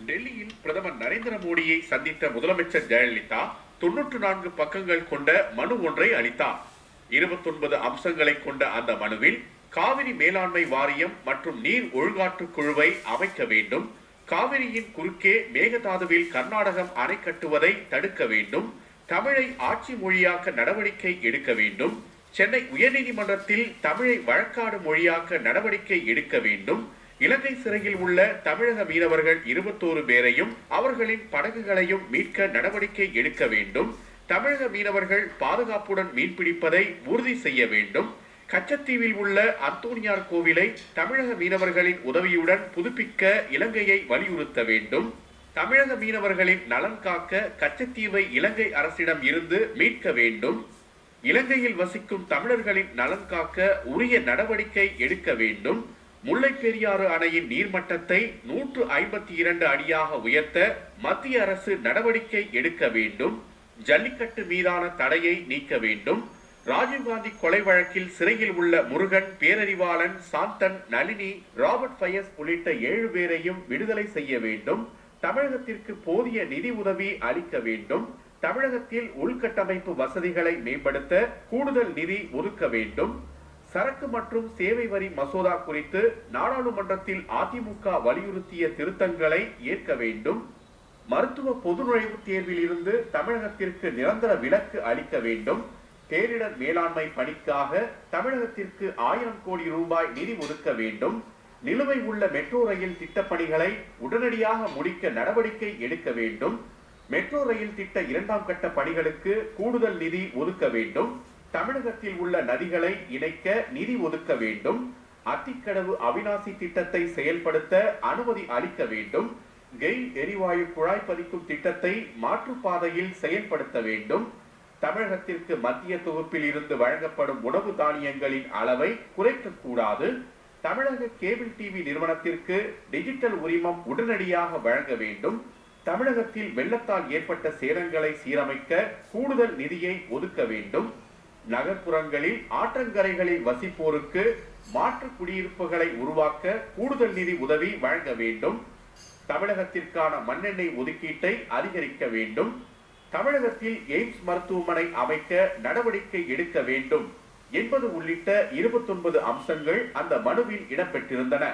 டெல்லியில் பிரதமர் நரேந்திர மோடியை சந்தித்த முதலமைச்சர் ஜெயலலிதா 94 பக்கங்கள் கொண்ட மனு ஒன்றை அளித்தார். 29 அம்சங்களை கொண்ட அந்த மனுவில் காவிரி மேலாண்மை வாரியம் மற்றும் நீர் ஒழுங்காற்று குழுவை அமைக்க வேண்டும், காவிரியின் குறுக்கே மேகதாதுவில் கர்நாடகம் அணை கட்டுவதை தடுக்க வேண்டும், தமிழை ஆட்சி மொழியாக்க நடவடிக்கை எடுக்க வேண்டும், சென்னை உயர்நீதிமன்றத்தில் தமிழை வழக்காடு மொழியாக்க நடவடிக்கை எடுக்க வேண்டும், இலங்கை சிறையில் உள்ள தமிழக மீனவர்கள் 21 பேரையும் அவர்களின் படகுகளையும் மீட்க நடவடிக்கை எடுக்க வேண்டும், தமிழக மீனவர்கள் பாதுகாப்புடன் மீன்பிடிப்பதை உறுதி செய்ய வேண்டும், கச்சத்தீவில் உள்ள அந்தோனியார் கோவிலை தமிழக மீனவர்களின் உதவியுடன் புதுப்பிக்க இலங்கையை வலியுறுத்த வேண்டும், தமிழக மீனவர்களின் நலன் காக்க கச்சத்தீவை இலங்கை அரசிடம் இருந்து மீட்க வேண்டும், இலங்கையில் வசிக்கும் தமிழர்களின் நலன் காக்க உரிய நடவடிக்கை எடுக்க வேண்டும், முல்லை பெரியாறு அணையின் நீர்மட்டத்தை 152 அடியாக உயர்த்த மத்திய அரசு நடவடிக்கை எடுக்க வேண்டும், ஜல்லிக்கட்டு மீதான தடையை நீக்க வேண்டும், ராஜீவ்காந்தி கொலை வழக்கில் சிறையில் உள்ள முருகன், பேரறிவாளன், சாந்தன், நளினி, ராபர்ட் ஃபயஸ் உள்ளிட்ட 7 பேரையும் விடுதலை செய்ய வேண்டும், தமிழகத்திற்கு போதிய நிதி உதவி அளிக்க வேண்டும், தமிழகத்தில் உள்கட்டமைப்பு வசதிகளை மேம்படுத்த கூடுதல் நிதி ஒதுக்க வேண்டும், சரக்கு மற்றும் சேவை வரி மசோதா குறித்து நாடாளுமன்றத்தில் அதிமுக வலியுறுத்திய திருத்தங்களை ஏற்க வேண்டும், மருத்துவ பொது நுழைவுத் தேர்வில் இருந்து தமிழகத்திற்கு நிரந்தர விலக்கு அளிக்க வேண்டும், பேரிடர் மேலாண்மை பணிக்காக தமிழகத்திற்கு 1000 கோடி ரூபாய் நிதி ஒதுக்க வேண்டும், நிலுவை உள்ள மெட்ரோ ரயில் திட்டப்பணிகளை உடனடியாக முடிக்க நடவடிக்கை எடுக்க வேண்டும், மெட்ரோ ரயில் திட்ட 2ஆம் கட்ட பணிகளுக்கு கூடுதல் நிதி ஒதுக்க வேண்டும், தமிழகத்தில் உள்ள நதிகளை இணைக்க நிதி ஒதுக்க வேண்டும், அத்திக்கடவு அவிநாசி திட்டத்தை செயல்படுத்த அனுமதி அளிக்க வேண்டும், கெயில் எரிவாயு குழாய் பதிக்கும் திட்டத்தை மாற்றுப்பாதையில் செயல்படுத்த வேண்டும், தமிழகத்திற்கு மத்திய தொகுப்பில் இருந்து வழங்கப்படும் உணவு தானியங்களின் அளவை குறைக்க கூடாது, தமிழக கேபிள் டிவி நிறுவனத்திற்கு டிஜிட்டல் உரிமம் உடனடியாக வழங்க வேண்டும், தமிழகத்தில் வெள்ளத்தால் ஏற்பட்ட சேதங்களை சீரமைக்க கூடுதல் நிதியை ஒதுக்க வேண்டும், நகர்ப்புறங்களில் ஆற்றங்கரைகளில் வசிப்போருக்கு மாற்று குடியிருப்புகளை உருவாக்க கூடுதல் நிதி உதவி வழங்க வேண்டும், தமிழகத்திற்கான மண்ணெண்ணெய் ஒதுக்கீட்டை அதிகரிக்க வேண்டும், தமிழகத்தில் எய்ம்ஸ் மருத்துவமனை அமைக்க நடவடிக்கை எடுக்க வேண்டும் என்பது உள்ளிட்ட 29 அம்சங்கள் அந்த மனுவில் இடம்பெற்றிருந்தன.